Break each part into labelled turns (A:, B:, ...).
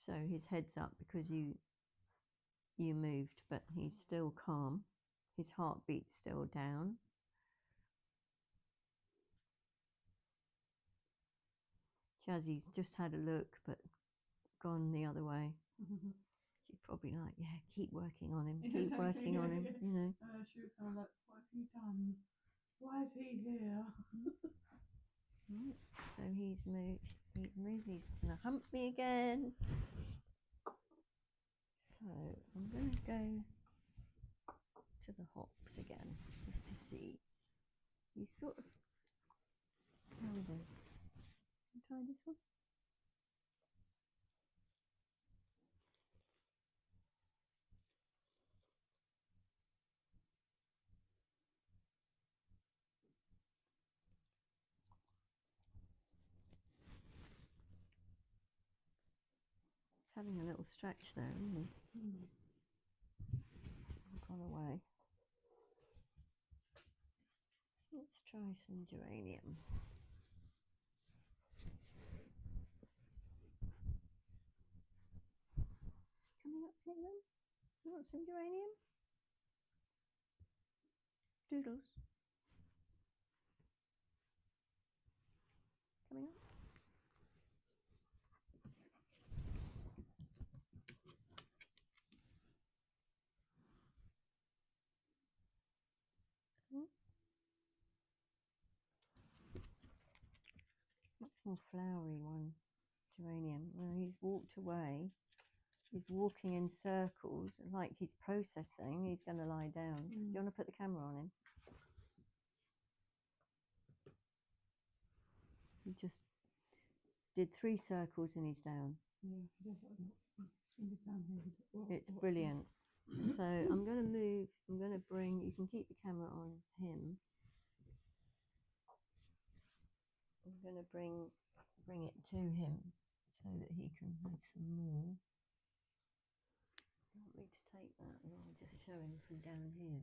A: So his head's up because you moved, but he's still calm. His heartbeat's still down. Jazzy's just had a look, but gone the other way. She's probably like, yeah, keep working on him, keep working on him, you know.
B: She was kind of like, what have you done? Why is he here?
A: Right, so he's moved, he's gonna hump me again. So I'm gonna go to the hops again, just to see. He's sort of, how we do? Try this one. Having a little stretch there, isn't he? Gone away. Let's try some geranium. Coming up, Caitlin? You want some geranium? Doodles. Coming up. Much more flowery one, geranium. Well, he's walked away. He's walking in circles, like he's processing. He's going to lie down. Do you want to put the camera on him? He just did 3 circles and he's down.
B: Yeah, he does like his fingers down here.
A: It's brilliant. So I'm going to move. I'm going to bring. You can keep the camera on him. I'm going to bring it to him so that he can have some more. You want me to take that, and I'll just show him from down here.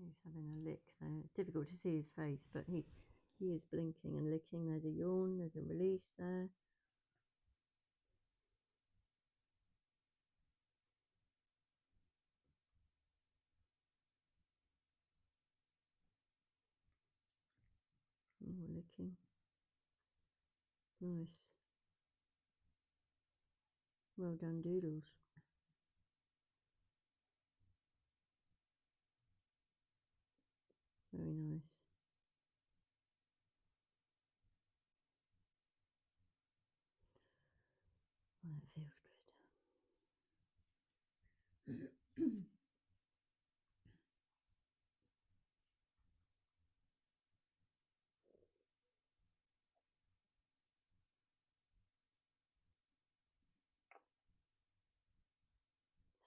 A: He's having a lick there. It's difficult to see his face, but he is blinking and licking. There's a yawn, there's a release there. Oh, licking. Nice. Well done, Doodles. Very nice. Oh, that feels good.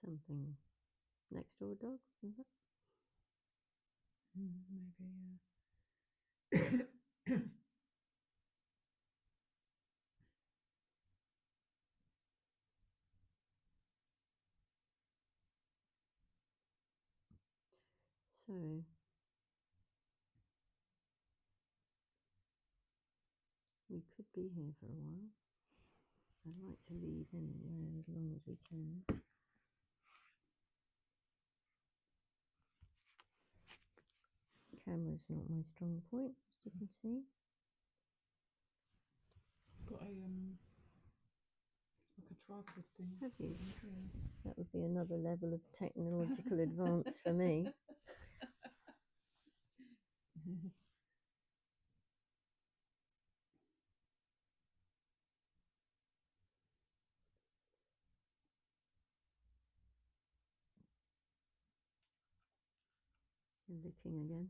A: Something next door dog, isn't it?
B: Maybe, yeah.
A: So we could be here for a while. I'd like to leave him there as long as we can. Camera's not my strong point, as you can see.
B: Got a like a tripod thing.
A: Have you?
B: Yeah.
A: That would be another level of technological advance for me. You're licking again.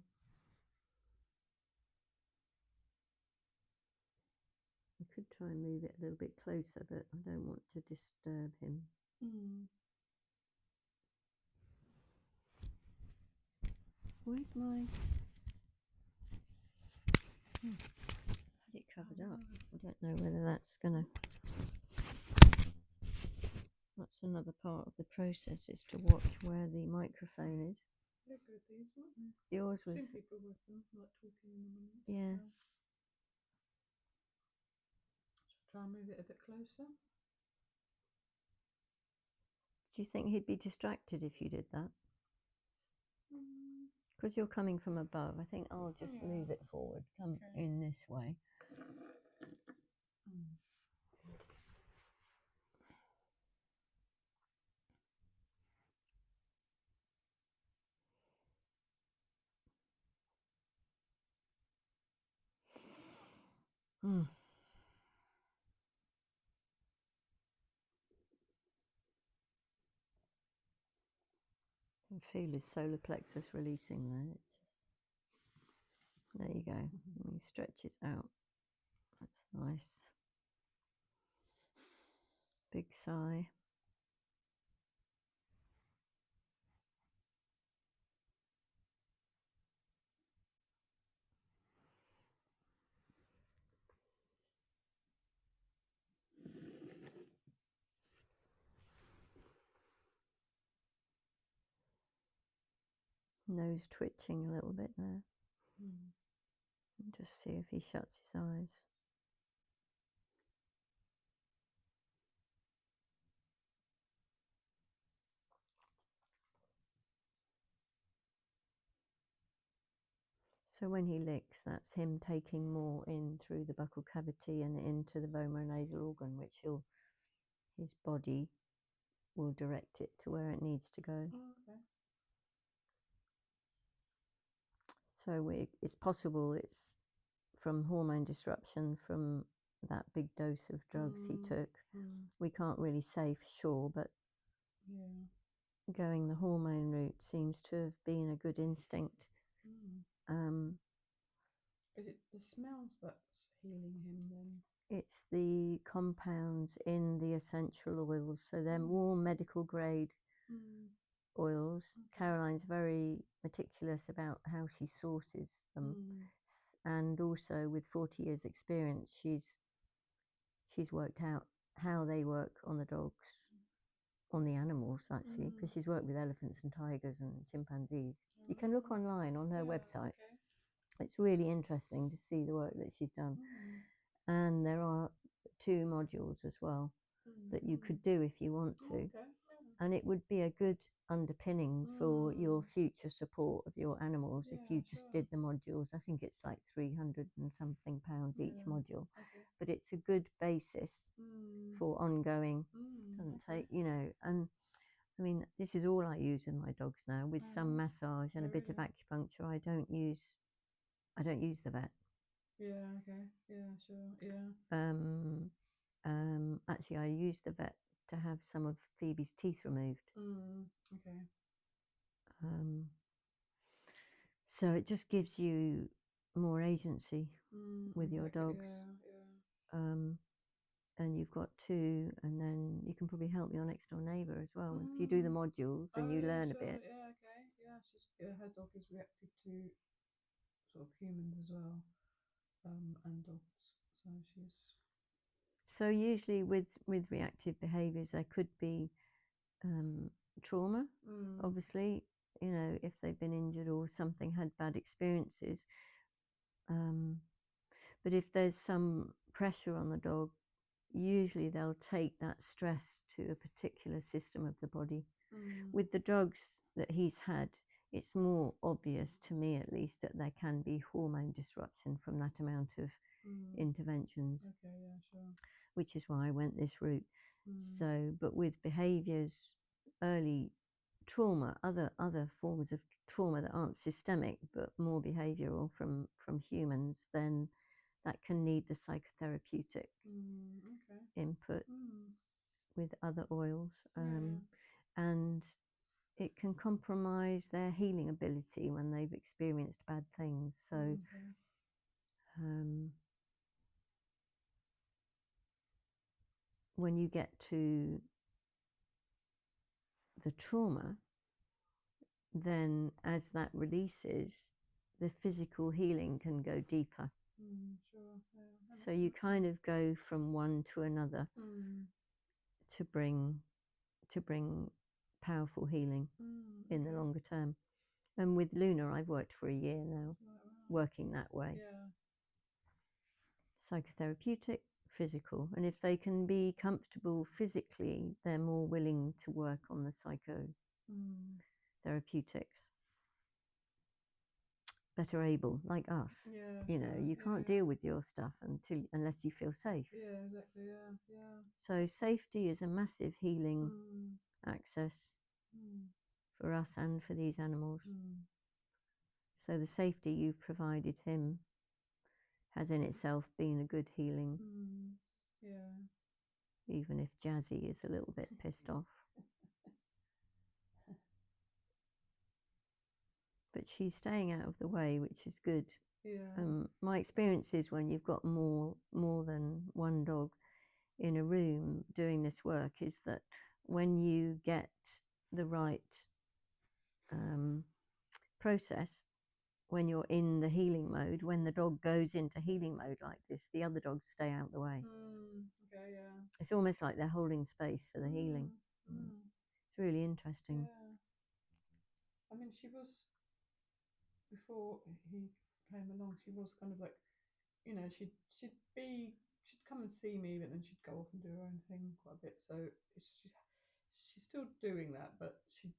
A: I could try and move it a little bit closer, but I don't want to disturb him. Where's my... Had it covered up. I don't know whether that's gonna. That's another part of the process, is to watch where the microphone is.
B: They're good, these, aren't they?
A: Yours was.
B: Seen people with them, like talking in them.
A: Yeah.
B: Try and move it a bit closer.
A: Do you think he'd be distracted if you did that? Because you're coming from above. I think I'll just move it forward. Come in this way. I can feel his solar plexus releasing there. It's just, there you go. And he stretches out. That's nice. Big sigh. Nose twitching a little bit there. And just see if he shuts his eyes. So when he licks, that's him taking more in through the buccal cavity and into the vomeronasal organ, which his body will direct it to where it needs to go. So it's possible it's from hormone disruption from that big dose of drugs he took. We can't really say for sure, but going the hormone route seems to have been a good instinct.
B: Is it the smells that's healing him then?
A: It's the compounds in the essential oils, so they're more medical grade oils. Caroline's very meticulous about how she sources them, and also with 40 years experience, she's worked out how they work on the dogs, on the animals actually, because she's worked with elephants and tigers and chimpanzees. You can look online on her website. It's really interesting to see the work that she's done. And there are 2 modules as well that you could do if you want to. And it would be a good underpinning for your future support of your animals if you just did the modules. I think it's like 300 and something pounds each module. But it's a good basis for ongoing. Doesn't take, and I mean, this is all I use in my dogs now, with some massage and a bit of acupuncture. I don't use the vet. Actually, I use the vet to have some of Phoebe's teeth removed. So it just gives you more agency with your dogs. And you've got 2, and then you can probably help your next door neighbour as well. If you do the modules and you learn a bit.
B: Her dog is reactive to sort of humans as well, and dogs. So she's.
A: So usually with reactive behaviours, there could be trauma, obviously, if they've been injured or something, had bad experiences. But if there's some pressure on the dog, usually they'll take that stress to a particular system of the body. With the drugs that he's had, it's more obvious to me, at least, that there can be hormone disruption from that amount of interventions. Which is why I went this route. So, but with behaviours, early trauma, other forms of trauma that aren't systemic but more behavioural from humans, then that can need the psychotherapeutic input with other oils, and it can compromise their healing ability when they've experienced bad things. So when you get to the trauma, then as that releases, the physical healing can go deeper.
B: Sure. Yeah,
A: So you kind of go from one to another to bring powerful healing in the longer term. And with Luna, I've worked for a year now, working that way.
B: Yeah.
A: Psychotherapeutic, physical. And if they can be comfortable physically, they're more willing to work on the psychotherapeutics. Better able, like us.
B: Yeah.
A: You know, you can't deal with your stuff unless you feel safe.
B: Yeah, exactly. Yeah.
A: So safety is a massive healing access for us and for these animals. So the safety you've provided him has in itself been a good healing.
B: Yeah.
A: Even if Jazzy is a little bit pissed off. But she's staying out of the way, which is good.
B: Yeah.
A: My experience is when you've got more than one dog in a room doing this work is that when you get the right process, when you're in the healing mode, when the dog goes into healing mode like this, the other dogs stay out the way.
B: Okay, yeah.
A: It's almost like they're holding space for the healing. It's really interesting.
B: Yeah. I mean, she was, before he came along, she was kind of like, you know, she'd come and see me, but then she'd go off and do her own thing quite a bit. So she's still doing that, but she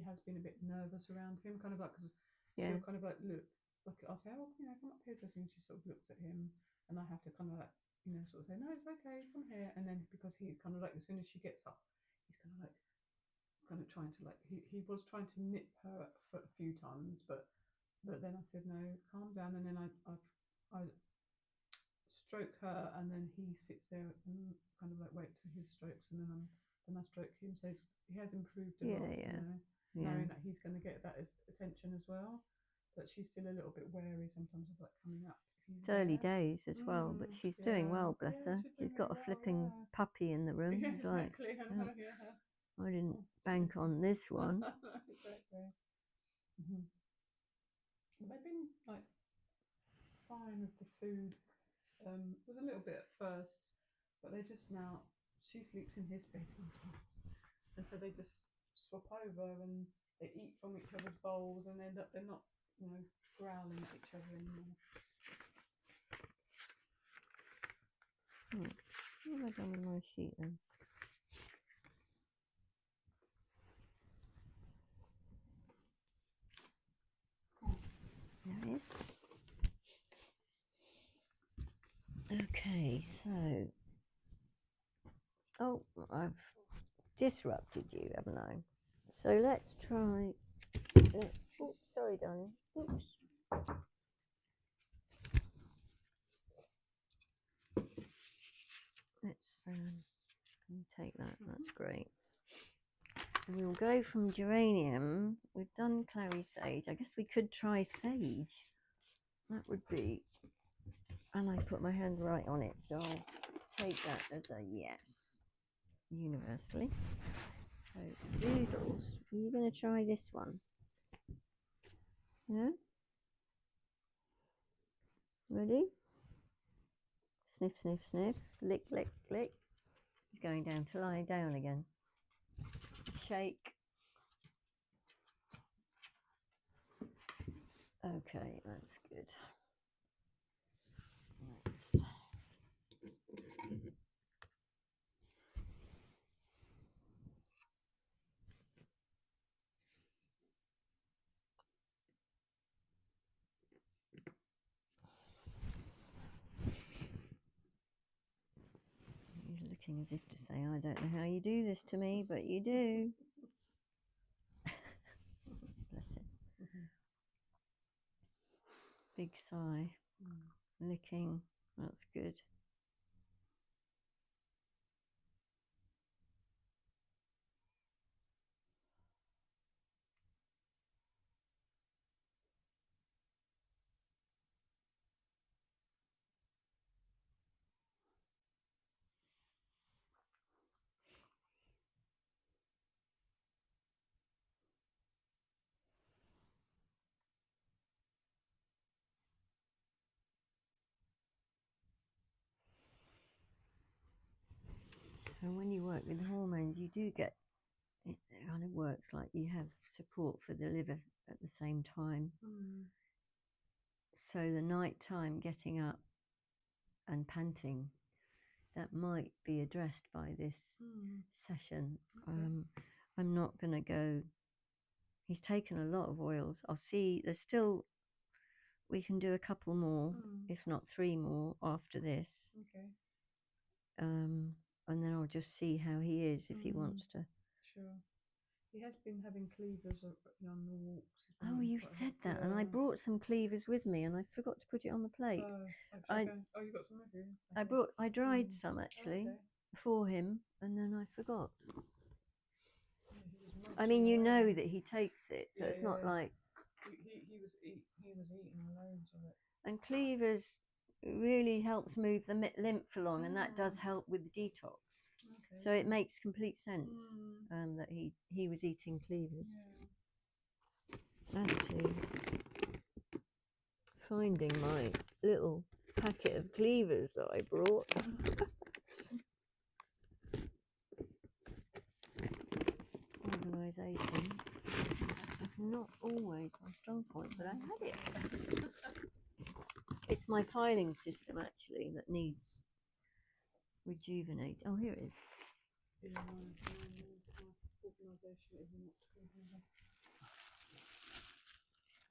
B: has been a bit nervous around him, kind of like, because she'll kind of like look, like I'll say, oh, you know, come up here, Jasmine. She sort of looks at him, and I have to kind of like, you know, sort of say, no, it's okay, come here. And then because he kind of like, as soon as she gets up, he's kind of like, kind of trying to like, he was trying to nip her a few times, but then I said, no, calm down. And then I stroke her, and then he sits there and kind of like waits for his strokes, and then I stroke him. So he has improved a lot, you know, knowing that he's going to get that attention as well. But she's still a little bit wary sometimes of like coming up.
A: It's early days as well, but she's doing well, bless her. She's got a flipping puppy in the room.
B: Yeah,
A: it's like,
B: exactly.
A: I didn't bank on this one.
B: Exactly. They've been like fine with the food. It was a little bit at first, but they just now, she sleeps in his bed sometimes, and so they just swap over and they eat from each other's bowls, and they're not, you know, growling at each other anymore.
A: What have I done with my sheet then? There it is. Okay, so, oh, I've disrupted you, haven't I? So let's try, oops, sorry darling, oops. Let's take that, that's great. We'll go from geranium, we've done clary sage, I guess we could try sage. That would be, and I put my hand right on it, so I'll take that as a yes, universally. So Doodles, are you going to try this one? Yeah? Ready? Sniff, sniff, sniff, lick, lick, lick. He's going down to lie down again. Shake. Okay, that's good. Let's He's looking as if to say, I don't know how you do this to me, but you do. Bless him. Big sigh. Licking. That's good. And when you work with hormones, you do get, it kind of works like you have support for the liver at the same time. So the night time getting up and panting, that might be addressed by this session.
B: Okay.
A: I'm not going to go, he's taken a lot of oils. I'll see, there's still, we can do a couple more, if not 3 more after this.
B: Okay.
A: And then I'll just see how he is if he wants to.
B: Sure. He has been having cleavers on the walks.
A: Oh, you said that, and I brought some cleavers with me, and I forgot to put it on the plate.
B: Okay. Oh, you got some with you? Okay.
A: I dried some actually for him, and then I forgot.
B: Yeah,
A: I mean, you know that he takes it, so it's not like
B: he was eating loads of it.
A: And cleavers really helps move the lymph along, and that does help with the detox. Okay. So it makes complete sense that he was eating cleavers. Yeah. As to finding my little packet of cleavers that I brought. Organisation is not always my strong point, but I had it. It's my filing system actually that needs rejuvenate. Oh, here it is.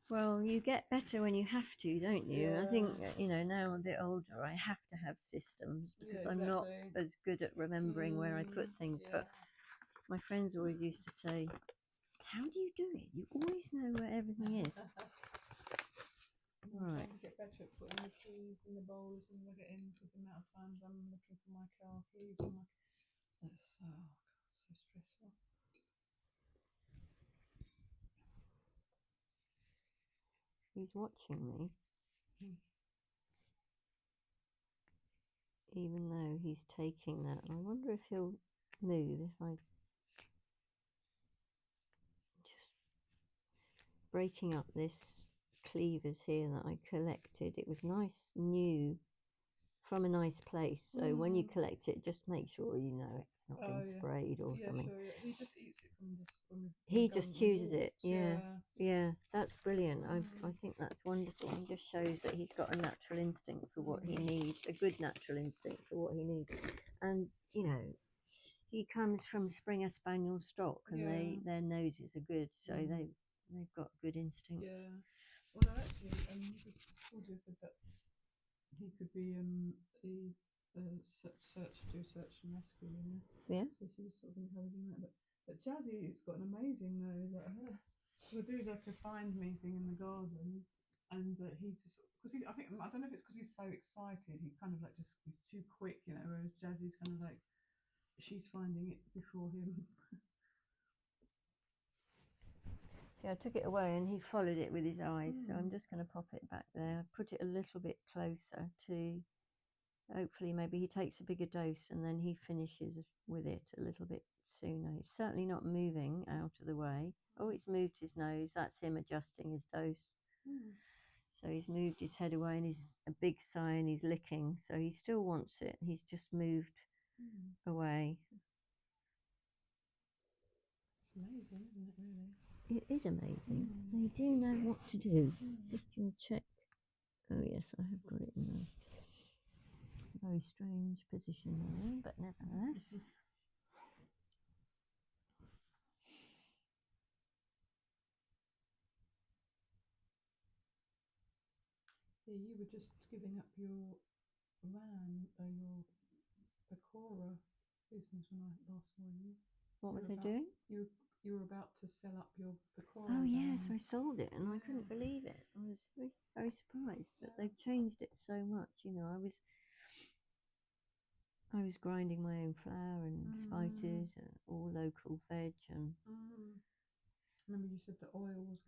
A: Well, you get better when you have to, don't you? I think, now I'm a bit older, I have to have systems because I'm not as good at remembering where I put things. But my friends always used to say, how do you do it? You always know where everything is.
B: I'm trying to get better at putting the keys in the bowls and log it in, because the amount of times I'm looking for my car keys and that's so stressful.
A: He's watching me, even though he's taking that. I wonder if he'll move if I just breaking up this cleavers here that I collected. It was nice, new, from a nice place. So when you collect it, just make sure you know it's not been sprayed or something.
B: Sure, yeah. He just eats it from this.
A: He just chooses it. Yeah, that's brilliant. I think that's wonderful. It just shows that he's got a natural instinct for what he needs, a good natural instinct for what he needs. And he comes from Springer Spaniel stock, and their noses are good, so they've got good instincts.
B: Yeah. Well, actually, Claudia said that he could be search and rescue.
A: Yeah.
B: So she was sort of encouraging that. But Jazzy's got an amazing nose. We'll do like a find me thing in the garden, and he just, because I don't know if it's because he's so excited, he kind of like he's too quick, whereas Jazzy's kind of like, she's finding it before him.
A: See, I took it away and he followed it with his eyes, so I'm just going to pop it back there, put it a little bit closer to, hopefully maybe he takes a bigger dose and then he finishes with it a little bit sooner. He's certainly not moving out of the way. Oh, it's moved his nose. That's him adjusting his dose. So he's moved his head away and he's a big sigh and he's licking. So he still wants it. He's just moved away.
B: It's amazing, isn't it, really?
A: It is amazing. They do know what to do. Just going to check. Oh yes, I have got it in a very strange position there, but nevertheless.
B: Yeah, you were just giving up your your Pecora business when I last saw you.
A: What was I doing?
B: You were about to sell up your Pecora.
A: Oh yes, I sold it, and I couldn't believe it. I was very, very surprised, but they've changed it so much. I was grinding my own flour and spices and all local veg and.
B: Remember you said the oil was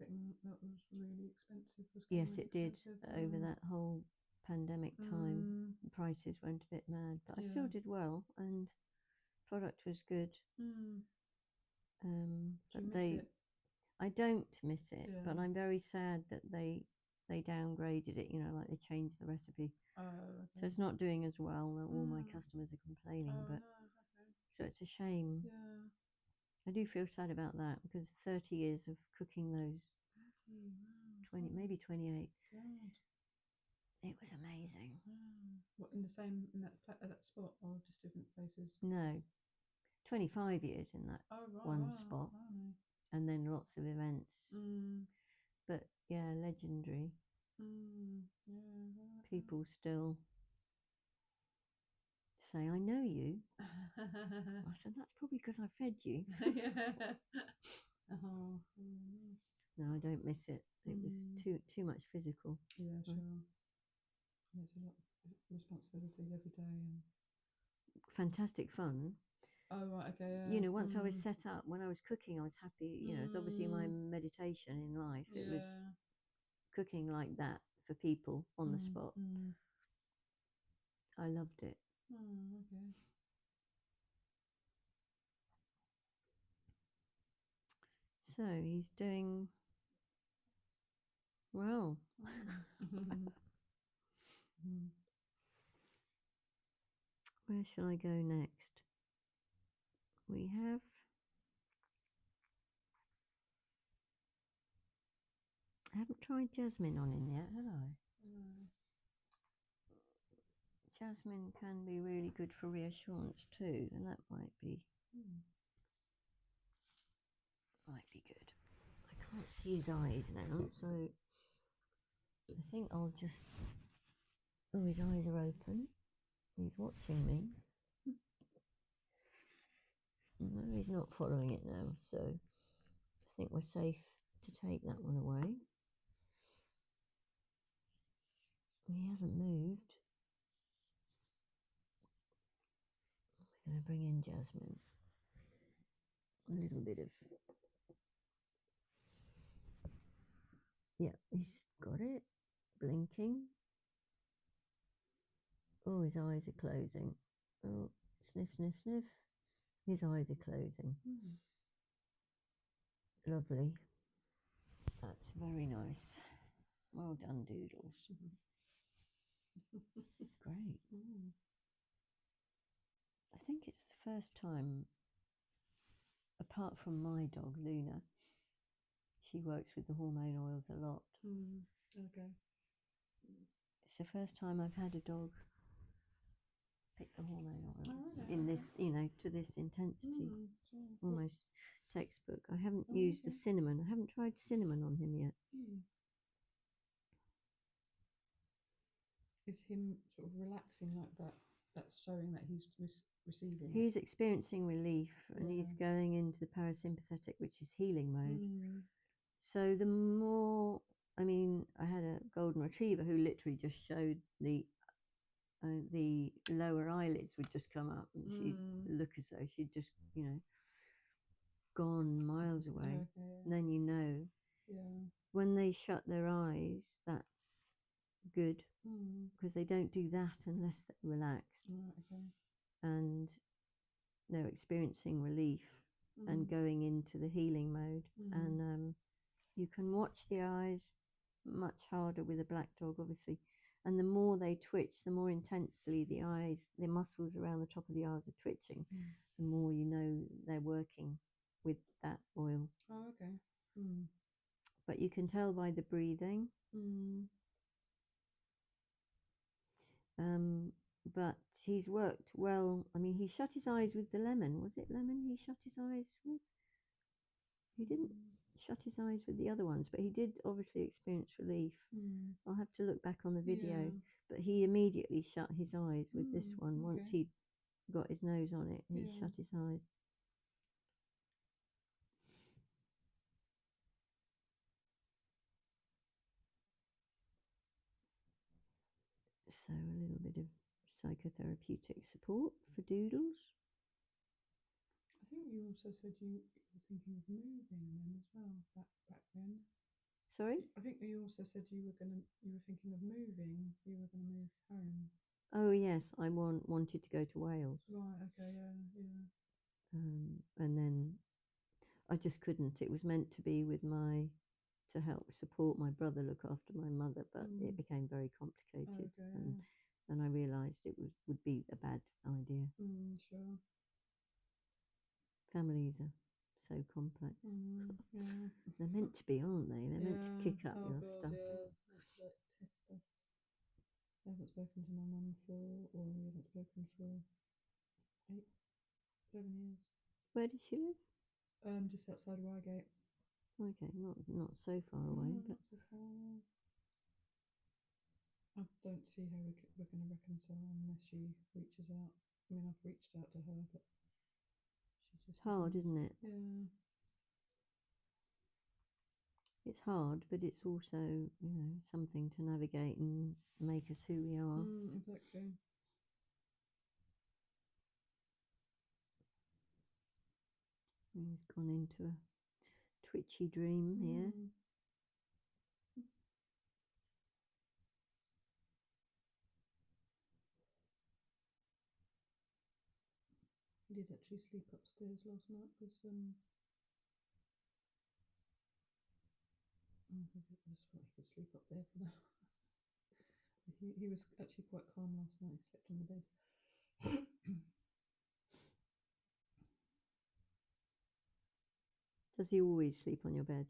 B: really expensive.
A: Yes, it did over that whole pandemic time. The prices went a bit mad, but I still did well, and product was good. But I don't miss it, but I'm very sad that they downgraded it. Like they changed the recipe. So it's not doing as well. All my customers are complaining, but So it's a shame.
B: Yeah.
A: I do feel sad about that because 30 years of cooking those.
B: 30, wow.
A: 20, maybe 28.
B: God.
A: It was amazing.
B: What, in that spot or just different places?
A: No, 25 years in that one spot, and then lots of events. But yeah, legendary.
B: Yeah.
A: People still say, "I know you." I said, "That's probably because I fed you."
B: Yeah. Oh, nice.
A: No, I don't miss it. It was too much physical.
B: Yeah, sure. It's a lot of responsibility every day.
A: Fantastic fun.
B: Oh, right, okay, yeah.
A: You know, once I was set up, when I was cooking, I was happy. You know, it's obviously my meditation in life. It was cooking like that for people on the spot. I loved it.
B: Okay.
A: So he's doing well. Where shall I go next? We have I haven't tried Jasmine on him yet, have I? Jasmine can be really good for reassurance too, and that might be good. I can't see his eyes now, so I think I'll just. Oh, his eyes are open. He's watching me. No, he's not following it now, so I think we're safe to take that one away. He hasn't moved. We're going to bring in Jasmine. A little bit of. Yeah, he's got it. Blinking. Oh, his eyes are closing. Oh, sniff, sniff, sniff. His eyes are closing. Lovely. That's very nice. Well done, Doodles. It's great. I think it's the first time, apart from my dog, Luna, she works with the hormone oils a lot.
B: Okay.
A: It's the first time I've had a dog pick the hormone oils in this, you know, to this intensity. Almost textbook. I haven't used the cinnamon. I haven't tried cinnamon on him yet.
B: Is him sort of relaxing like that? That's showing that he's receiving.
A: He's experiencing relief, and he's going into the parasympathetic, which is healing mode. So the more, I mean, I had a golden retriever who literally just showed the lower eyelids would just come up, and she'd look as though she'd just, you know, gone miles away. And then you know, when they shut their eyes, that's good, because they don't do that unless they're relaxed. And they're experiencing relief and going into the healing mode. And you can watch the eyes much harder with a black dog, obviously. And the more they twitch, the more intensely the eyes, the muscles around the top of the eyes are twitching, the more you know they're working with that oil.
B: Oh, okay.
A: But you can tell by the breathing. But he's worked well. I mean, he shut his eyes with the lemon. Was it lemon he shut his eyes with? He didn't shut his eyes with the other ones, but he did obviously experience relief. I'll have to look back on the video. But he immediately shut his eyes with this one. Once he got his nose on it, he shut his eyes. So a little bit of psychotherapeutic support for Doodles.
B: I think you also said you were thinking of moving then as well back then.
A: Sorry?
B: I think you also said you were thinking of moving. You were gonna move home.
A: Oh yes, I wanted to go to Wales.
B: Right. Okay. Yeah.
A: And then I just couldn't. It was meant to be with to help support my brother look after my mother, but it became very complicated. And I realised it would be a bad idea.
B: Sure.
A: Families are so complex.
B: Yeah.
A: They're meant to be, aren't they? They're meant to kick up your
B: God,
A: stuff.
B: Yeah. Like, test us. I haven't spoken to my mum we haven't spoken for 7 years.
A: Where does she live?
B: Just outside Reigate.
A: Okay, not so far away, but
B: not so far away. I don't see how we're going to reconcile unless she reaches out. I mean, I've reached out to her, but she just.
A: It's hard, isn't it?
B: Yeah.
A: It's hard, but it's also, something to navigate and make us who we are.
B: Exactly.
A: He's gone into a twitchy dream here.
B: He did actually sleep upstairs last night because I just thought he could sleep up there for that. He was actually quite calm last night. He slept on the bed.
A: Does he always sleep on your bed?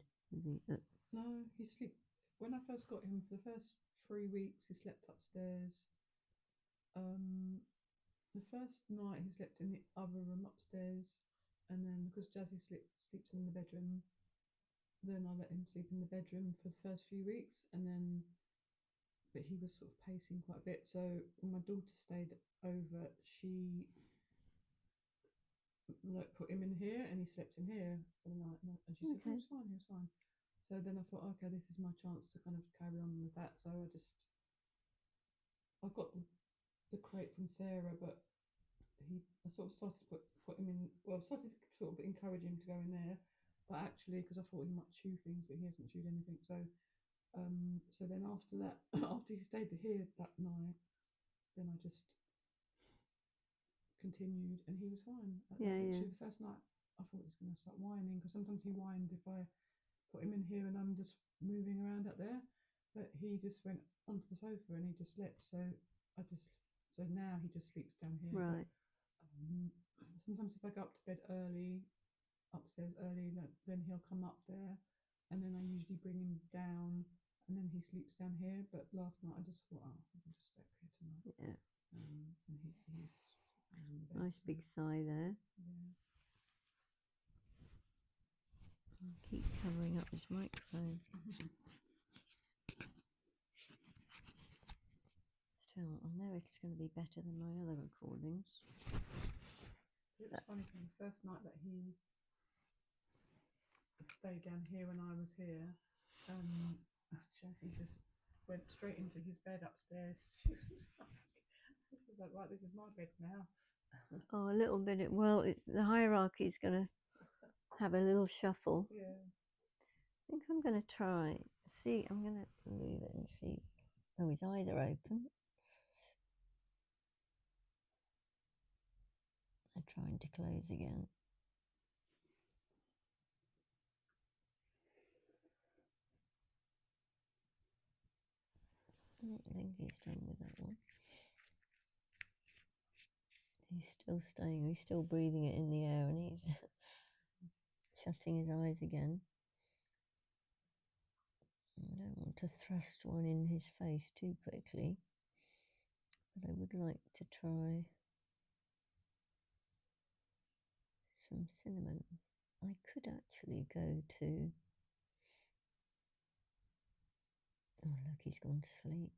B: No, he sleep. When I first got him, for the first 3 weeks, he slept upstairs. The first night he slept in the other room upstairs, and then because Jazzy sleeps in the bedroom, then I let him sleep in the bedroom for the first few weeks, and then, but he was sort of pacing quite a bit. So when my daughter stayed over, she put him in here, and he slept in here for the night, and she said, "Oh, he was fine." So then I thought, okay, this is my chance to kind of carry on with that. So I got the crate from Sarah, but I sort of started to put him in. Well, I started to sort of encourage him to go in there, but actually, because I thought he might chew things, but he hasn't chewed anything. So then after that, after he stayed here that night, then I just continued, and he was fine. Literally, the first night, I thought he was going to start whining, because sometimes he whines if I put him in here and I'm just moving around up there. But he just went onto the sofa and he just slept. So now he just sleeps down here.
A: Right.
B: But, sometimes if I go up to bed upstairs early, then he'll come up there, and then I usually bring him down, and then he sleeps down here. But last night I just thought, I can just stay up here tonight.
A: Yeah.
B: And he's on the bed.
A: Nice big sigh there.
B: Yeah.
A: Keep covering up this microphone. Still, I know it's going to be better than my other recordings.
B: It was funny, from the first night that he stayed down here when I was here, Jazzy just went straight into his bed upstairs. She was like, right, this is my bed now.
A: Oh, a little bit. The hierarchy is going to have a little shuffle.
B: Yeah.
A: I think I'm going to try. See, I'm going to move it and see. Oh, his eyes are open. I'm trying to close again. I don't think he's done with that one. He's still staying. He's still breathing it in the air, and he's shutting his eyes again. I don't want to thrust one in his face too quickly, but I would like to try some cinnamon. I could actually go to... Oh, look, he's gone to sleep.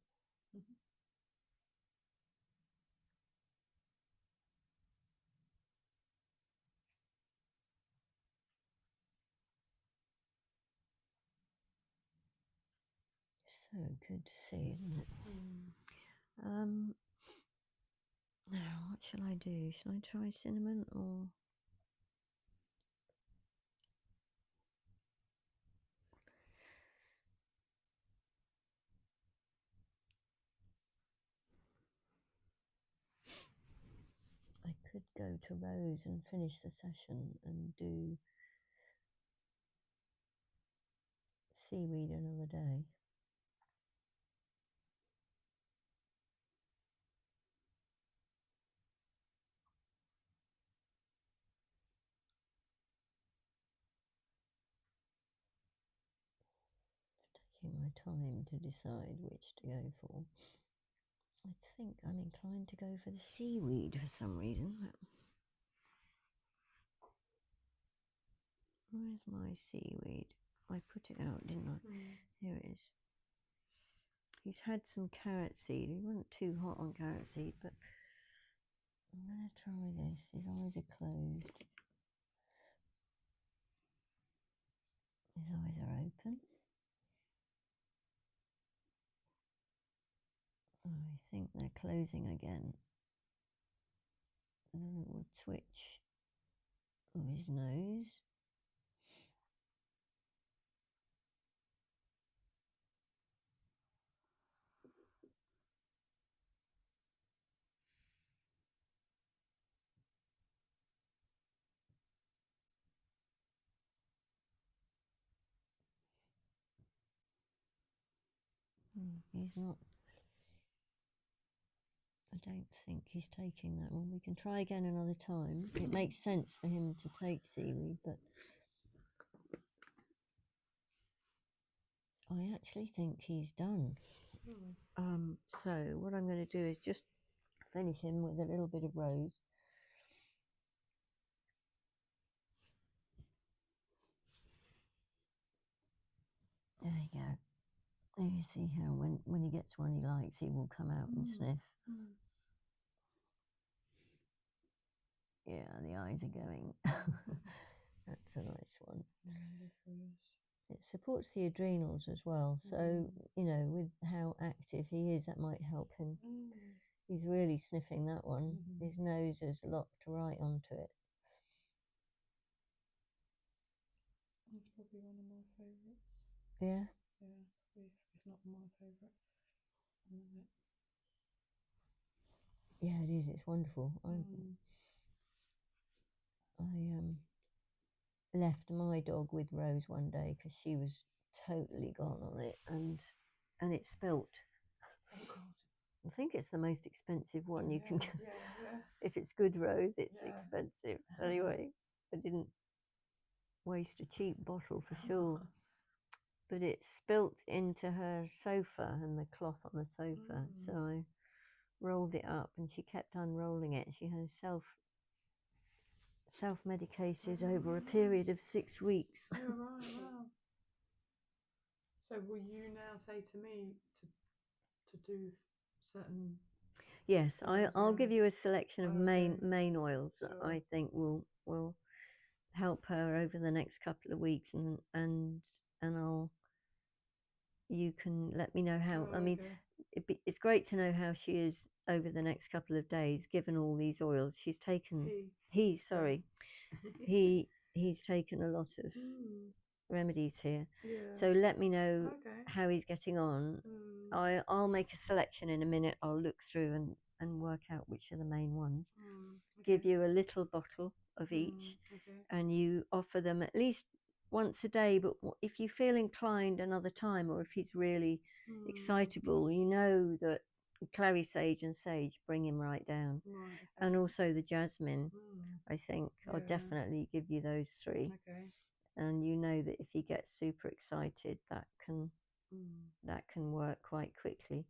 A: So good to see, isn't it? Now, what shall I do? Shall I try cinnamon or... I could go to Rose and finish the session and do seaweed another day. my time to decide which to go for. I think I'm inclined to go for the seaweed for some reason. Where's my seaweed? I put it out, didn't I? Here it is. He's had some carrot seed. He wasn't too hot on carrot seed, but I'm going to try this. His eyes are closed. His eyes are open. I think they're closing again. And a little twitch of his nose. He's not. I don't think he's taking that one. We can try again another time. It makes sense for him to take seaweed, but I actually think he's done. So what I'm going to do is just finish him with a little bit of rose. There you go. There you see how when he gets one he likes, he will come out and sniff. Yeah, the eyes are going. That's a nice one. It supports the adrenals as well. So, you know, with how active he is, that might help him. He's really sniffing that one. His nose is locked right onto it.
B: That's probably one of my favourites.
A: Yeah?
B: Yeah, if not my favourite. I love it.
A: Yeah, it is. It's wonderful. I left my dog with Rose one day because she was totally gone on it, and it spilt.
B: Oh God.
A: I think it's the most expensive one you can get.
B: Yeah.
A: If it's good Rose, it's expensive. Anyway, I didn't waste a cheap bottle for sure. But it spilt into her sofa and the cloth on the sofa. So I rolled it up and she kept unrolling it. She has self-medicated over a period of 6 weeks.
B: Oh, right, wow. So will you now say to me to do certain...
A: Yes, I'll give you a selection of main oils that I think will help her over the next couple of weeks, and you can let me know how. I mean, it's great to know how she is over the next couple of days, given all these oils she's taken. He's taken a lot of remedies here. So let me know how he's getting on. I'll make a selection in a minute. I'll look through and work out which are the main ones. Give you a little bottle of each, and you offer them at least once a day. But if you feel inclined another time, or if he's really excitable, you know that Clary Sage and Sage bring him right down. And also the Jasmine, I think I'll definitely give you those 3. And you know that if he gets super excited, that can work quite quickly.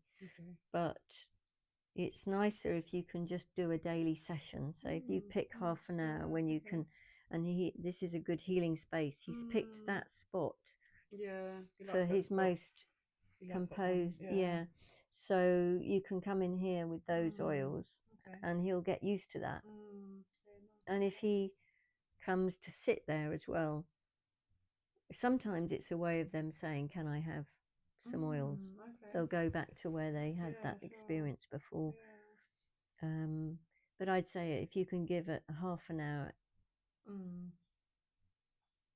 A: But it's nicer if you can just do a daily session. So if you pick half an hour when you can, and this is a good healing space. He's picked that spot for his most composed. Yeah. So you can come in here with those oils, and he'll get used to that. And if he comes to sit there as well, sometimes it's a way of them saying, can I have some oils? They'll go back to where they had that experience before. But I'd say if you can give it half an hour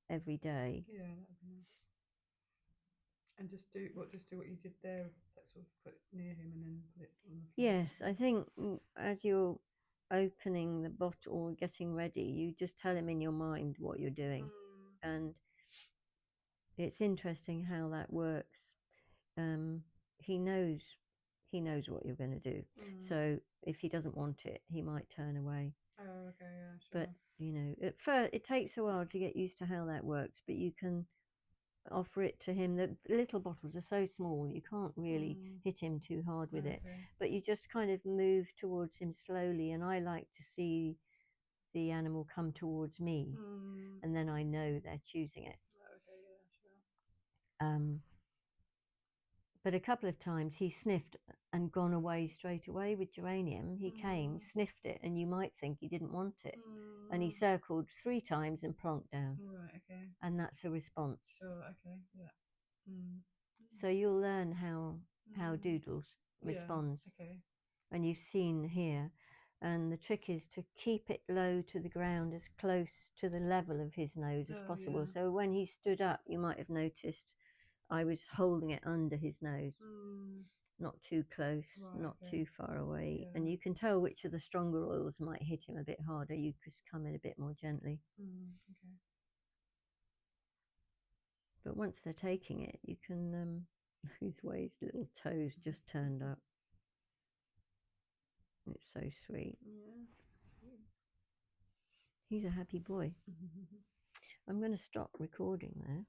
A: every day.
B: Yeah, that'd be nice. And just do what you did there, that sort of put it near him and then put it on the floor.
A: Yes, I think as you're opening the bottle or getting ready, you just tell him in your mind what you're doing. And it's interesting how that works. He knows what you're going to do. So if he doesn't want it, he might turn away.
B: Oh, okay, yeah, sure.
A: But you know, at first it takes a while to get used to how that works. But you can offer it to him. The little bottles are so small, you can't really hit him too hard with it. But you just kind of move towards him slowly, and I like to see the animal come towards me, and then I know they're choosing it.
B: Okay, yeah, sure.
A: But a couple of times he sniffed and gone away straight away with Geranium. He came, sniffed it, and you might think he didn't want it. And he circled 3 times and plonked down.
B: Right, okay.
A: And that's a response.
B: Sure, okay, yeah.
A: So you'll learn how Doodles responds.
B: Yeah, okay.
A: And you've seen here. And the trick is to keep it low to the ground, as close to the level of his nose as possible.
B: Yeah.
A: So when he stood up, you might have noticed I was holding it under his nose. Not too close,
B: Right,
A: not
B: okay.
A: too far away.
B: Yeah.
A: And you can tell which of the stronger oils might hit him a bit harder. You just come in a bit more gently.
B: Okay.
A: But once they're taking it, you can, his little toes just turned up. It's so sweet.
B: Yeah.
A: He's a happy boy. I'm going to stop recording there.